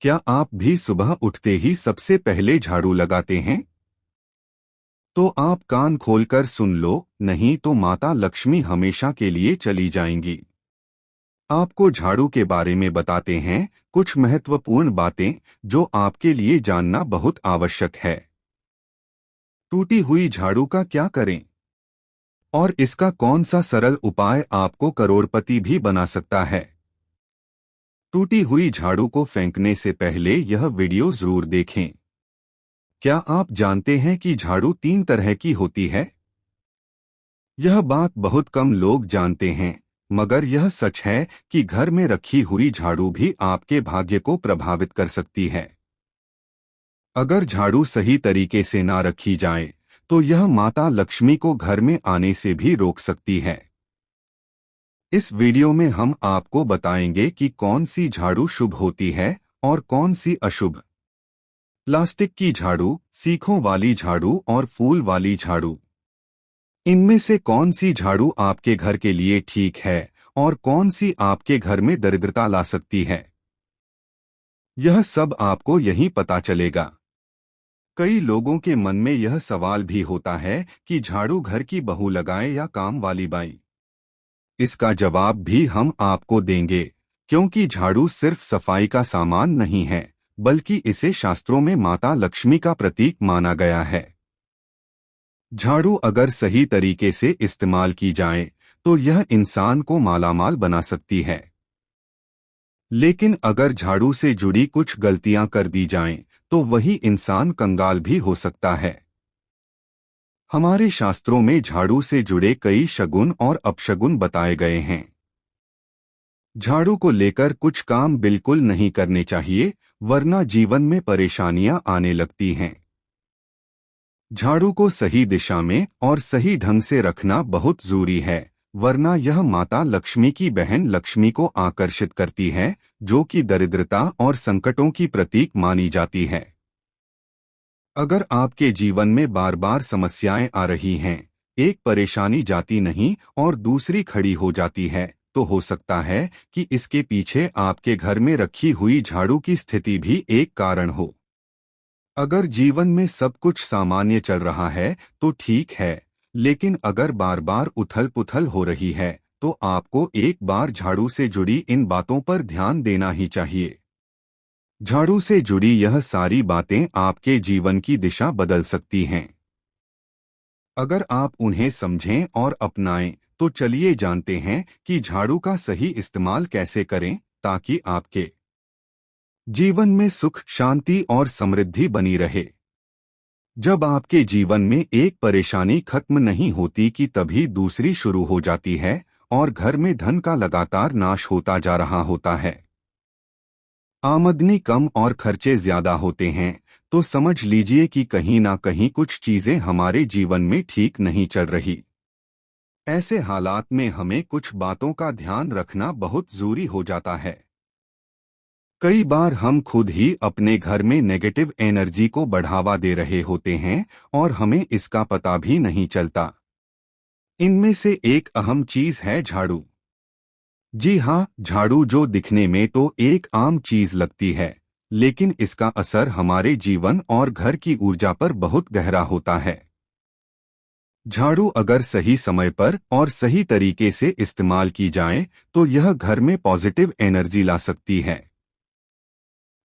क्या आप भी सुबह उठते ही सबसे पहले झाड़ू लगाते हैं? तो आप कान खोलकर सुन लो, नहीं तो माता लक्ष्मी हमेशा के लिए चली जाएंगी। आपको झाड़ू के बारे में बताते हैं कुछ महत्वपूर्ण बातें जो आपके लिए जानना बहुत आवश्यक है। टूटी हुई झाड़ू का क्या करें और इसका कौन सा सरल उपाय आपको करोड़पति भी बना सकता है। टूटी हुई झाड़ू को फेंकने से पहले यह वीडियो जरूर देखें। क्या आप जानते हैं कि झाड़ू 3 तरह की होती है? यह बात बहुत कम लोग जानते हैं, मगर यह सच है कि घर में रखी हुई झाड़ू भी आपके भाग्य को प्रभावित कर सकती है। अगर झाड़ू सही तरीके से ना रखी जाए, तो यह माता लक्ष्मी को घर में आने से भी रोक सकती है। इस वीडियो में हम आपको बताएंगे कि कौन सी झाड़ू शुभ होती है और कौन सी अशुभ। प्लास्टिक की झाड़ू, सीखों वाली झाड़ू और फूल वाली झाड़ू। इनमें से कौन सी झाड़ू आपके घर के लिए ठीक है और कौन सी आपके घर में दरिद्रता ला सकती है, यह सब आपको यहीं पता चलेगा। कई लोगों के मन में यह सवाल भी होता है कि झाड़ू घर की बहू लगाए या काम वाली बाई। इसका जवाब भी हम आपको देंगे, क्योंकि झाड़ू सिर्फ सफाई का सामान नहीं है, बल्कि इसे शास्त्रों में माता लक्ष्मी का प्रतीक माना गया है। झाड़ू अगर सही तरीके से इस्तेमाल की जाए तो यह इंसान को मालामाल बना सकती है। लेकिन अगर झाड़ू से जुड़ी कुछ गलतियां कर दी जाएं, तो वही इंसान कंगाल भी हो सकता है। हमारे शास्त्रों में झाड़ू से जुड़े कई शगुन और अपशगुन बताए गए हैं। झाड़ू को लेकर कुछ काम बिल्कुल नहीं करने चाहिए, वरना जीवन में परेशानियां आने लगती हैं। झाड़ू को सही दिशा में और सही ढंग से रखना बहुत जरूरी है, वरना यह माता लक्ष्मी की बहन लक्ष्मी को आकर्षित करती है, जो कि दरिद्रता और संकटों की प्रतीक मानी जाती है। अगर आपके जीवन में बार बार समस्याएं आ रही हैं, एक परेशानी जाती नहीं और दूसरी खड़ी हो जाती है, तो हो सकता है कि इसके पीछे आपके घर में रखी हुई झाड़ू की स्थिति भी एक कारण हो। अगर जीवन में सब कुछ सामान्य चल रहा है तो ठीक है, लेकिन अगर बार बार उथल पुथल हो रही है, तो आपको एक बार झाड़ू से जुड़ी इन बातों पर ध्यान देना ही चाहिए। झाड़ू से जुड़ी यह सारी बातें आपके जीवन की दिशा बदल सकती हैं। अगर आप उन्हें समझें और अपनाएं, तो चलिए जानते हैं कि झाड़ू का सही इस्तेमाल कैसे करें, ताकि आपके जीवन में सुख, शांति और समृद्धि बनी रहे। जब आपके जीवन में एक परेशानी खत्म नहीं होती कि तभी दूसरी शुरू हो जाती है और घर में धन का लगातार नाश होता जा रहा होता है। आमदनी कम और खर्चे ज्यादा होते हैं, तो समझ लीजिए कि कहीं ना कहीं कुछ चीजें हमारे जीवन में ठीक नहीं चल रही। ऐसे हालात में हमें कुछ बातों का ध्यान रखना बहुत जरूरी हो जाता है। कई बार हम खुद ही अपने घर में नेगेटिव एनर्जी को बढ़ावा दे रहे होते हैं और हमें इसका पता भी नहीं चलता। इनमें से एक अहम चीज है झाड़ू। जी हाँ, झाड़ू जो दिखने में तो एक आम चीज लगती है, लेकिन इसका असर हमारे जीवन और घर की ऊर्जा पर बहुत गहरा होता है। झाड़ू अगर सही समय पर और सही तरीके से इस्तेमाल की जाए तो यह घर में पॉजिटिव एनर्जी ला सकती है।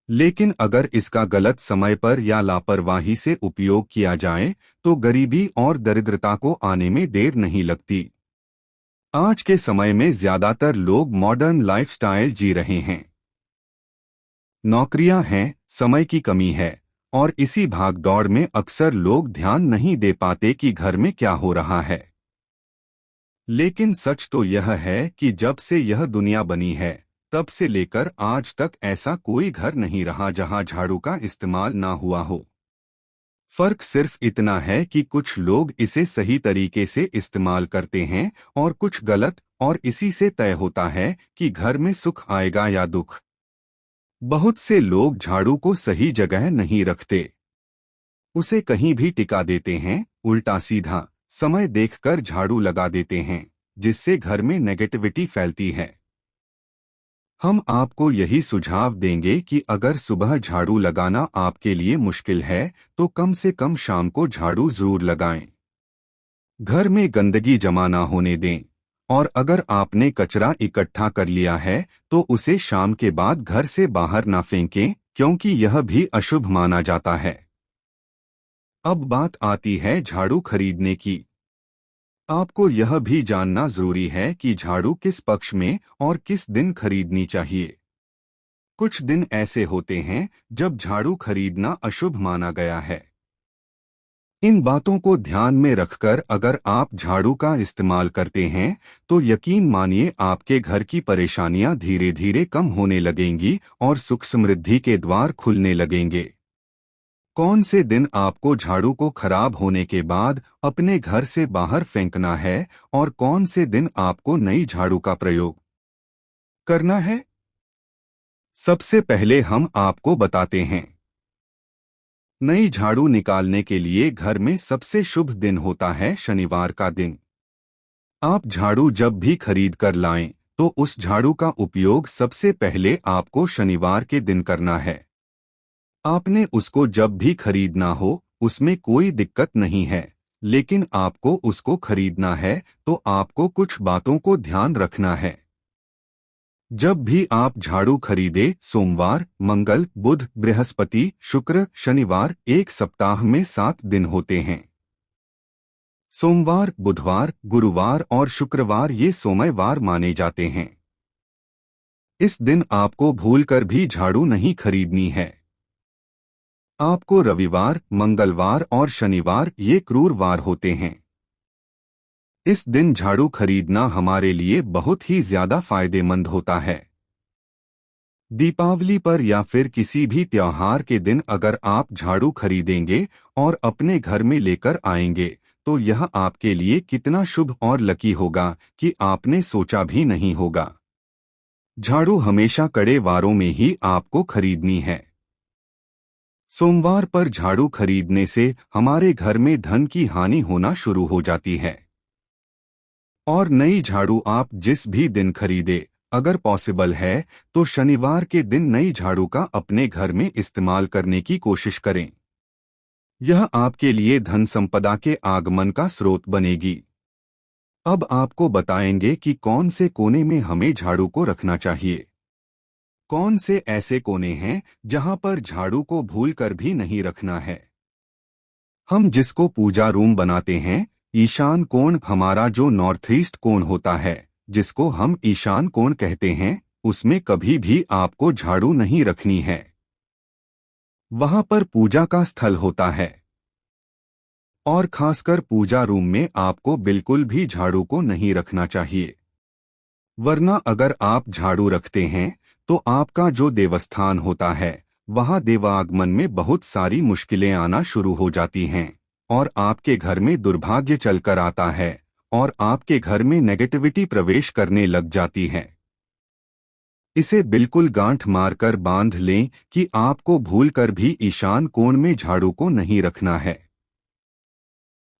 लेकिन अगर इसका गलत समय पर या लापरवाही से उपयोग किया जाए तो गरीबी और दरिद्रता को आने में देर नहीं लगती। आज के समय में ज्यादातर लोग मॉडर्न लाइफस्टाइल जी रहे हैं। नौकरियां हैं, समय की कमी है और इसी भागदौड़ में अक्सर लोग ध्यान नहीं दे पाते कि घर में क्या हो रहा है। लेकिन सच तो यह है कि जब से यह दुनिया बनी है, तब से लेकर आज तक ऐसा कोई घर नहीं रहा जहां झाड़ू का इस्तेमाल ना हुआ हो। फर्क सिर्फ इतना है कि कुछ लोग इसे सही तरीके से इस्तेमाल करते हैं और कुछ गलत, और इसी से तय होता है कि घर में सुख आएगा या दुख। बहुत से लोग झाड़ू को सही जगह नहीं रखते, उसे कहीं भी टिका देते हैं, उल्टा सीधा समय देखकर झाड़ू लगा देते हैं, जिससे घर में नेगेटिविटी फैलती है। हम आपको यही सुझाव देंगे कि अगर सुबह झाड़ू लगाना आपके लिए मुश्किल है तो कम से कम शाम को झाड़ू जरूर लगाएं। घर में गंदगी जमा ना होने दें। और अगर आपने कचरा इकट्ठा कर लिया है तो उसे शाम के बाद घर से बाहर ना फेंकें, क्योंकि यह भी अशुभ माना जाता है। अब बात आती है झाड़ू खरीदने की। आपको यह भी जानना जरूरी है कि झाड़ू किस पक्ष में और किस दिन खरीदनी चाहिए। कुछ दिन ऐसे होते हैं जब झाड़ू खरीदना अशुभ माना गया है। इन बातों को ध्यान में रखकर अगर आप झाड़ू का इस्तेमाल करते हैं तो यकीन मानिए आपके घर की परेशानियां धीरे धीरे कम होने लगेंगी और सुख समृद्धि के द्वार खुलने लगेंगे। कौन से दिन आपको झाड़ू को खराब होने के बाद अपने घर से बाहर फेंकना है और कौन से दिन आपको नई झाड़ू का प्रयोग करना है, सबसे पहले हम आपको बताते हैं। नई झाड़ू निकालने के लिए घर में सबसे शुभ दिन होता है शनिवार का दिन। आप झाड़ू जब भी खरीद कर लाएं तो उस झाड़ू का उपयोग सबसे पहले आपको शनिवार के दिन करना है। आपने उसको जब भी खरीदना हो उसमें कोई दिक्कत नहीं है, लेकिन आपको उसको खरीदना है तो आपको कुछ बातों को ध्यान रखना है। जब भी आप झाड़ू खरीदे सोमवार, मंगल, बुध, बृहस्पति, शुक्र, शनिवार, एक सप्ताह में 7 दिन होते हैं। सोमवार, बुधवार, गुरुवार और शुक्रवार ये सोमवार माने जाते हैं। इस दिन आपको भूलकर भी झाड़ू नहीं खरीदनी है। आपको रविवार, मंगलवार और शनिवार ये क्रूरवार होते हैं। इस दिन झाड़ू खरीदना हमारे लिए बहुत ही ज्यादा फायदेमंद होता है। दीपावली पर या फिर किसी भी त्योहार के दिन अगर आप झाड़ू खरीदेंगे और अपने घर में लेकर आएंगे तो यह आपके लिए कितना शुभ और लकी होगा कि आपने सोचा भी नहीं होगा। झाड़ू हमेशा कड़े वारों में ही आपको खरीदनी है। सोमवार पर झाड़ू खरीदने से हमारे घर में धन की हानि होना शुरू हो जाती है। और नई झाड़ू आप जिस भी दिन खरीदे, अगर पॉसिबल है तो शनिवार के दिन नई झाड़ू का अपने घर में इस्तेमाल करने की कोशिश करें। यह आपके लिए धन संपदा के आगमन का स्रोत बनेगी। अब आपको बताएंगे कि कौन से कोने में हमें झाड़ू को रखना चाहिए। कौन से ऐसे कोने हैं जहां पर झाड़ू को भूलकर भी नहीं रखना है। हम जिसको पूजा रूम बनाते हैं, ईशान कोण हमारा जो नॉर्थ ईस्ट कोण होता है, जिसको हम ईशान कोण कहते हैं, उसमें कभी भी आपको झाड़ू नहीं रखनी है। वहां पर पूजा का स्थल होता है और खासकर पूजा रूम में आपको बिल्कुल भी झाड़ू को नहीं रखना चाहिए। वरना अगर आप झाड़ू रखते हैं तो आपका जो देवस्थान होता है वहां देवागमन में बहुत सारी मुश्किलें आना शुरू हो जाती हैं और आपके घर में दुर्भाग्य चलकर आता है और आपके घर में नेगेटिविटी प्रवेश करने लग जाती है। इसे बिल्कुल गांठ मारकर बांध लें कि आपको भूलकर भी ईशान कोण में झाड़ू को नहीं रखना है।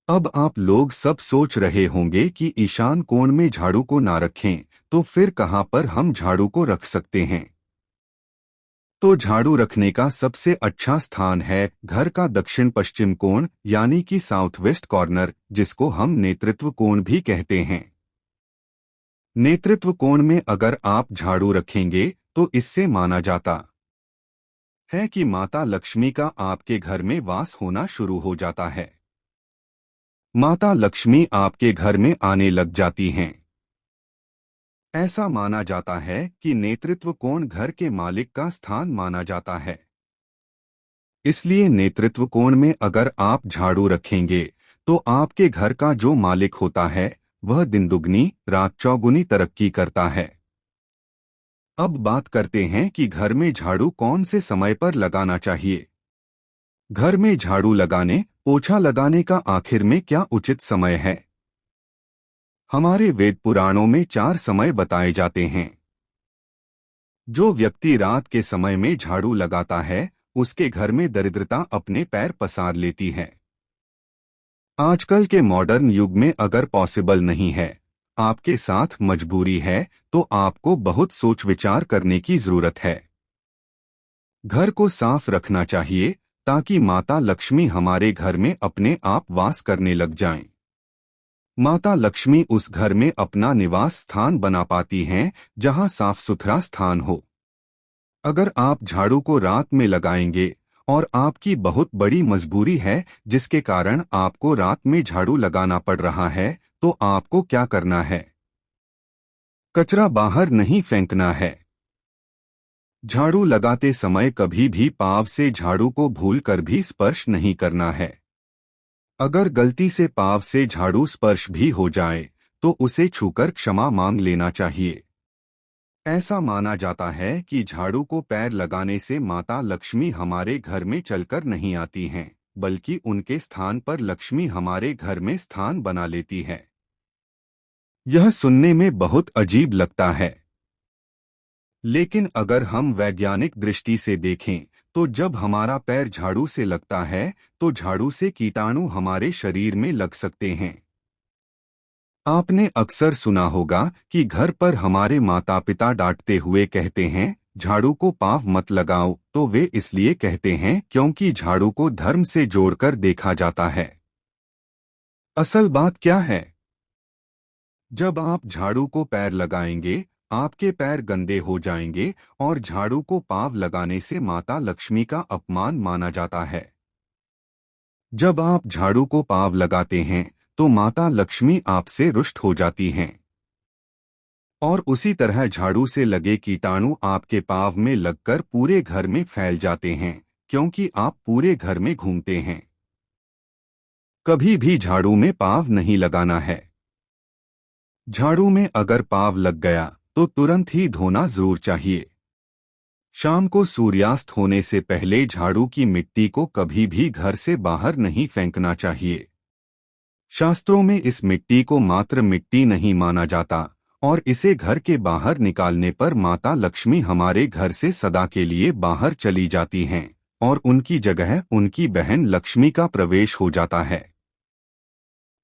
अब आप लोग सब सोच रहे होंगे कि ईशान कोण में झाड़ू को ना रखें तो फिर कहां पर हम झाड़ू को रख सकते हैं। तो झाड़ू रखने का सबसे अच्छा स्थान है घर का दक्षिण पश्चिम कोण, यानी कि साउथ वेस्ट कॉर्नर, जिसको हम नेतृत्व कोण भी कहते हैं। नेतृत्व कोण में अगर आप झाड़ू रखेंगे तो इससे माना जाता है कि माता लक्ष्मी का आपके घर में वास होना शुरू हो जाता है। माता लक्ष्मी आपके घर में आने लग जाती हैं। ऐसा माना जाता है कि नेतृत्व कोण घर के मालिक का स्थान माना जाता है। इसलिए नेतृत्व कोण में अगर आप झाड़ू रखेंगे तो आपके घर का जो मालिक होता है वह दिन दुगनी रात चौगुनी तरक्की करता है। अब बात करते हैं कि घर में झाड़ू कौन से समय पर लगाना चाहिए। घर में झाड़ू लगाने, पोछा लगाने का आखिर में क्या उचित समय है। हमारे वेद पुराणों में 4 समय बताए जाते हैं। जो व्यक्ति रात के समय में झाड़ू लगाता है उसके घर में दरिद्रता अपने पैर पसार लेती है। आजकल के मॉडर्न युग में अगर पॉसिबल नहीं है, आपके साथ मजबूरी है, तो आपको बहुत सोच विचार करने की जरूरत है। घर को साफ रखना चाहिए ताकि माता लक्ष्मी हमारे घर में अपने आप वास करने लग जाएं। माता लक्ष्मी उस घर में अपना निवास स्थान बना पाती हैं जहां साफ सुथरा स्थान हो। अगर आप झाड़ू को रात में लगाएंगे और आपकी बहुत बड़ी मजबूरी है जिसके कारण आपको रात में झाड़ू लगाना पड़ रहा है, तो आपको क्या करना है? कचरा बाहर नहीं फेंकना है। झाड़ू लगाते समय कभी भी पाँव से झाड़ू को भूलकर भी स्पर्श नहीं करना है। अगर गलती से पाँव से झाड़ू स्पर्श भी हो जाए तो उसे छूकर क्षमा मांग लेना चाहिए। ऐसा माना जाता है कि झाड़ू को पैर लगाने से माता लक्ष्मी हमारे घर में चलकर नहीं आती हैं, बल्कि उनके स्थान पर लक्ष्मी हमारे घर में स्थान बना लेती है। यह सुनने में बहुत अजीब लगता है, लेकिन अगर हम वैज्ञानिक दृष्टि से देखें तो जब हमारा पैर झाड़ू से लगता है तो झाड़ू से कीटाणु हमारे शरीर में लग सकते हैं। आपने अक्सर सुना होगा कि घर पर हमारे माता पिता डांटते हुए कहते हैं, झाड़ू को पाँव मत लगाओ, तो वे इसलिए कहते हैं क्योंकि झाड़ू को धर्म से जोड़कर देखा जाता है। असल बात क्या है? जब आप झाड़ू को पैर लगाएंगे, आपके पैर गंदे हो जाएंगे और झाड़ू को पाँव लगाने से माता लक्ष्मी का अपमान माना जाता है। जब आप झाड़ू को पाँव लगाते हैं तो माता लक्ष्मी आपसे रुष्ट हो जाती हैं और उसी तरह झाड़ू से लगे कीटाणु आपके पाँव में लगकर पूरे घर में फैल जाते हैं, क्योंकि आप पूरे घर में घूमते हैं। कभी भी झाड़ू में पाँव नहीं लगाना है। झाड़ू में अगर पाँव लग गया तो तुरंत ही धोना जरूर चाहिए। शाम को सूर्यास्त होने से पहले झाड़ू की मिट्टी को कभी भी घर से बाहर नहीं फेंकना चाहिए। शास्त्रों में इस मिट्टी को मात्र मिट्टी नहीं माना जाता और इसे घर के बाहर निकालने पर माता लक्ष्मी हमारे घर से सदा के लिए बाहर चली जाती हैं और उनकी जगह उनकी बहन लक्ष्मी का प्रवेश हो जाता है।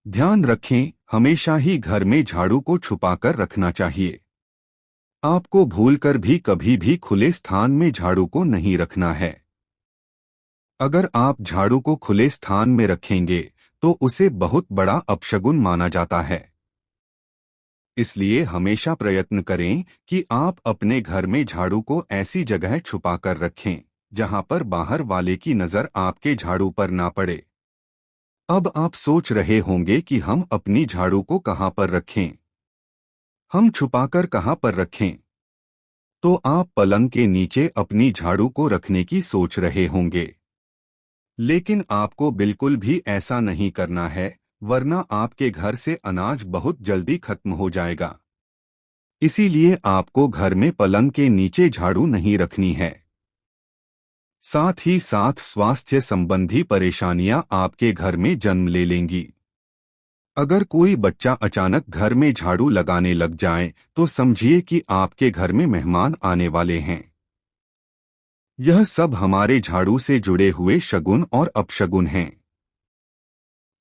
ध्यान रखें, हमेशा ही घर में झाड़ू को छुपाकर रखना चाहिए। आपको भूलकर भी कभी भी खुले स्थान में झाड़ू को नहीं रखना है। अगर आप झाड़ू को खुले स्थान में रखेंगे तो उसे बहुत बड़ा अपशगुन माना जाता है। इसलिए हमेशा प्रयत्न करें कि आप अपने घर में झाड़ू को ऐसी जगह छुपाकर रखें जहां पर बाहर वाले की नजर आपके झाड़ू पर ना पड़े। अब आप सोच रहे होंगे कि हम अपनी झाड़ू को कहां पर रखें, हम छुपाकर कहां पर रखें? तो आप पलंग के नीचे अपनी झाड़ू को रखने की सोच रहे होंगे, लेकिन आपको बिल्कुल भी ऐसा नहीं करना है, वरना आपके घर से अनाज बहुत जल्दी खत्म हो जाएगा। इसीलिए आपको घर में पलंग के नीचे झाड़ू नहीं रखनी है। साथ ही साथ स्वास्थ्य संबंधी परेशानियां आपके घर में जन्म ले लेंगी। अगर कोई बच्चा अचानक घर में झाड़ू लगाने लग जाए तो समझिए कि आपके घर में मेहमान आने वाले हैं। यह सब हमारे झाड़ू से जुड़े हुए शगुन और अपशगुन हैं।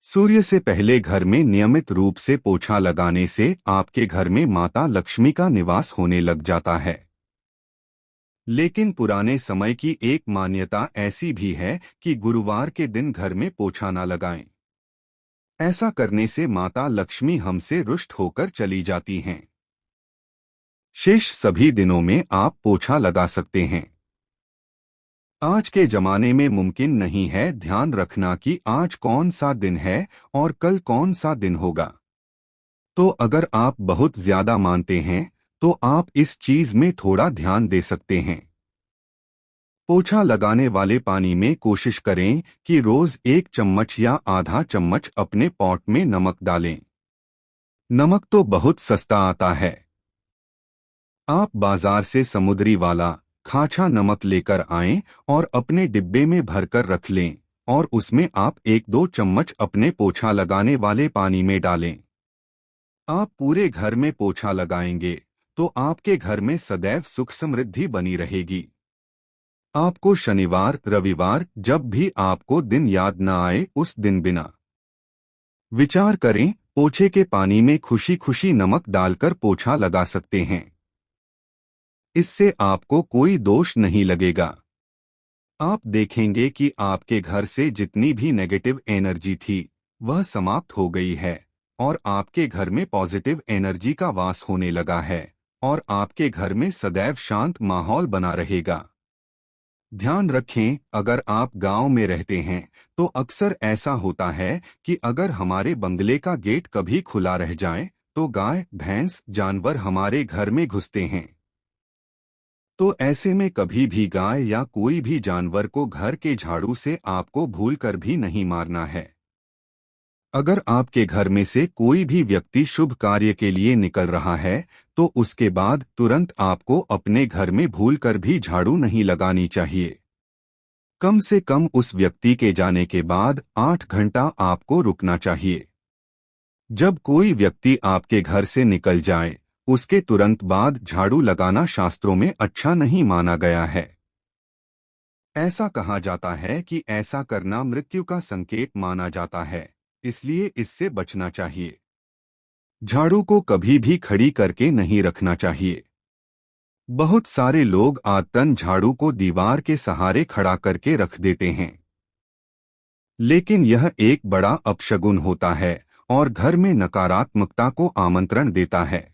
सूर्य से पहले घर में नियमित रूप से पोछा लगाने से आपके घर में माता लक्ष्मी का निवास होने लग जाता है। लेकिन पुराने समय की एक मान्यता ऐसी भी है कि गुरुवार के दिन घर में पोछा न लगाएं। ऐसा करने से माता लक्ष्मी हमसे रुष्ट होकर चली जाती हैं। शेष सभी दिनों में आप पोछा लगा सकते हैं। आज के जमाने में मुमकिन नहीं है ध्यान रखना कि आज कौन सा दिन है और कल कौन सा दिन होगा। तो अगर आप बहुत ज्यादा मानते हैं तो आप इस चीज में थोड़ा ध्यान दे सकते हैं। पोछा लगाने वाले पानी में कोशिश करें कि रोज 1 चम्मच या आधा चम्मच अपने पॉट में नमक डालें। नमक तो बहुत सस्ता आता है। आप बाजार से समुद्री वाला खाचा नमक लेकर आएं और अपने डिब्बे में भरकर रख लें और उसमें आप 1-2 चम्मच अपने पोछा लगाने वाले पानी में डालें। आप पूरे घर में पोछा लगाएंगे तो आपके घर में सदैव सुख समृद्धि बनी रहेगी। आपको शनिवार रविवार जब भी आपको दिन याद न आए उस दिन बिना विचार करें पोछे के पानी में खुशी खुशी नमक डालकर पोछा लगा सकते हैं। इससे आपको कोई दोष नहीं लगेगा। आप देखेंगे कि आपके घर से जितनी भी नेगेटिव एनर्जी थी वह समाप्त हो गई है और आपके घर में पॉजिटिव एनर्जी का वास होने लगा है और आपके घर में सदैव शांत माहौल बना रहेगा। ध्यान रखें, अगर आप गांव में रहते हैं तो अक्सर ऐसा होता है कि अगर हमारे बंगले का गेट कभी खुला रह जाए तो गाय भैंस जानवर हमारे घर में घुसते हैं। तो ऐसे में कभी भी गाय या कोई भी जानवर को घर के झाड़ू से आपको भूलकर भी नहीं मारना है। अगर आपके घर में से कोई भी व्यक्ति शुभ कार्य के लिए निकल रहा है तो उसके बाद तुरंत आपको अपने घर में भूलकर भी झाड़ू नहीं लगानी चाहिए। कम से कम उस व्यक्ति के जाने के बाद 8 घंटा आपको रुकना चाहिए। जब कोई व्यक्ति आपके घर से निकल जाए उसके तुरंत बाद झाड़ू लगाना शास्त्रों में अच्छा नहीं माना गया है। ऐसा कहा जाता है कि ऐसा करना मृत्यु का संकेत माना जाता है, इसलिए इससे बचना चाहिए। झाड़ू को कभी भी खड़ी करके नहीं रखना चाहिए। बहुत सारे लोग आदतन झाड़ू को दीवार के सहारे खड़ा करके रख देते हैं, लेकिन यह एक बड़ा अपशगुन होता है और घर में नकारात्मकता को आमंत्रण देता है।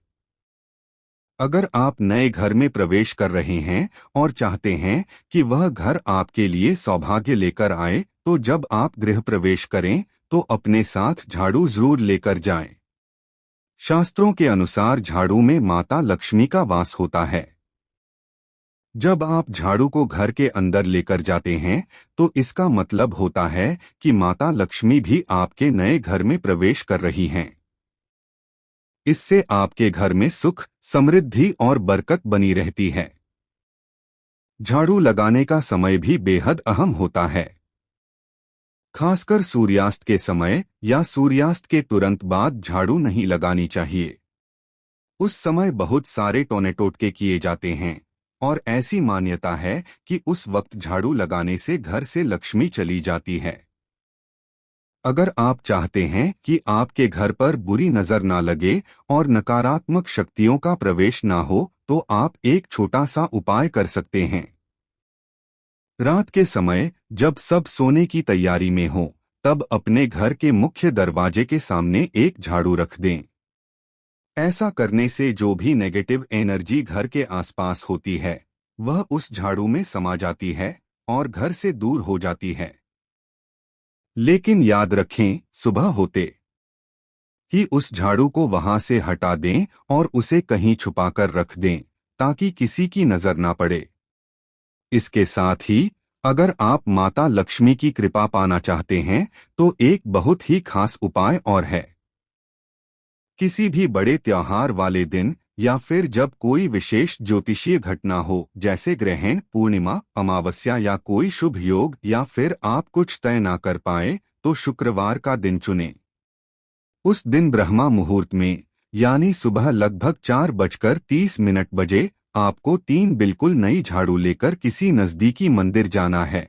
अगर आप नए घर में प्रवेश कर रहे हैं और चाहते हैं कि वह घर आपके लिए सौभाग्य लेकर आए, तो जब आप गृह प्रवेश करें तो अपने साथ झाड़ू जरूर लेकर जाएं। शास्त्रों के अनुसार झाड़ू में माता लक्ष्मी का वास होता है। जब आप झाड़ू को घर के अंदर लेकर जाते हैं तो इसका मतलब होता है कि माता लक्ष्मी भी आपके नए घर में प्रवेश कर रही हैं। इससे आपके घर में सुख, समृद्धि और बरकत बनी रहती है। झाड़ू लगाने का समय भी बेहद अहम होता है। खासकर सूर्यास्त के समय या सूर्यास्त के तुरंत बाद झाड़ू नहीं लगानी चाहिए। उस समय बहुत सारे टोने टोटके किए जाते हैं और ऐसी मान्यता है कि उस वक्त झाड़ू लगाने से घर से लक्ष्मी चली जाती है। अगर आप चाहते हैं कि आपके घर पर बुरी नजर ना लगे और नकारात्मक शक्तियों का प्रवेश ना हो, तो आप एक छोटा सा उपाय कर सकते हैं। रात के समय जब सब सोने की तैयारी में हो, तब अपने घर के मुख्य दरवाजे के सामने एक झाड़ू रख दें। ऐसा करने से जो भी नेगेटिव एनर्जी घर के आसपास होती है वह उस झाड़ू में समा जाती है और घर से दूर हो जाती है। लेकिन याद रखें, सुबह होते ही उस झाड़ू को वहां से हटा दें और उसे कहीं छुपाकर रख दें ताकि किसी की नजर ना पड़े। इसके साथ ही अगर आप माता लक्ष्मी की कृपा पाना चाहते हैं तो एक बहुत ही खास उपाय और है। किसी भी बड़े त्योहार वाले दिन या फिर जब कोई विशेष ज्योतिषीय घटना हो, जैसे ग्रहण, पूर्णिमा, अमावस्या या कोई शुभ योग, या फिर आप कुछ तय ना कर पाए, तो शुक्रवार का दिन चुनें। उस दिन ब्रह्मा मुहूर्त में यानी सुबह लगभग 4:30 बजे आपको 3 बिल्कुल नई झाड़ू लेकर किसी नजदीकी मंदिर जाना है।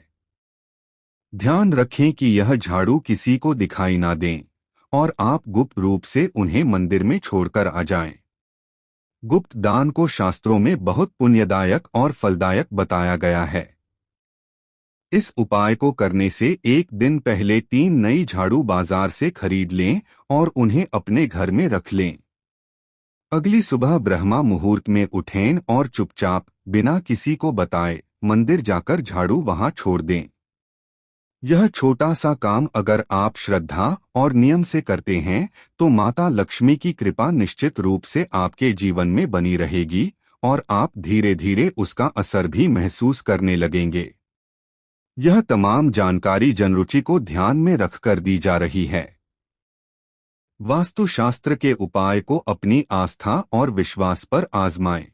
ध्यान रखें कि यह झाड़ू किसी को दिखाई ना दें और आप गुप्त रूप से उन्हें मंदिर में छोड़कर आ जाएं। गुप्त दान को शास्त्रों में बहुत पुण्यदायक और फलदायक बताया गया है। इस उपाय को करने से एक दिन पहले 3 नई झाड़ू बाजार से खरीद लें और उन्हें अपने घर में रख लें। अगली सुबह ब्रह्मा मुहूर्त में उठें और चुपचाप बिना किसी को बताए मंदिर जाकर झाड़ू वहां छोड़ दें। यह छोटा सा काम अगर आप श्रद्धा और नियम से करते हैं तो माता लक्ष्मी की कृपा निश्चित रूप से आपके जीवन में बनी रहेगी और आप धीरे धीरे उसका असर भी महसूस करने लगेंगे। यह तमाम जानकारी जनरुचि को ध्यान में रखकर दी जा रही है। वास्तुशास्त्र के उपाय को अपनी आस्था और विश्वास पर आजमाएं।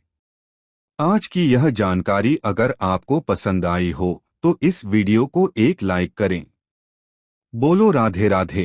आज की यह जानकारी अगर आपको पसंद आई हो तो इस वीडियो को एक लाइक करें। बोलो राधे राधे।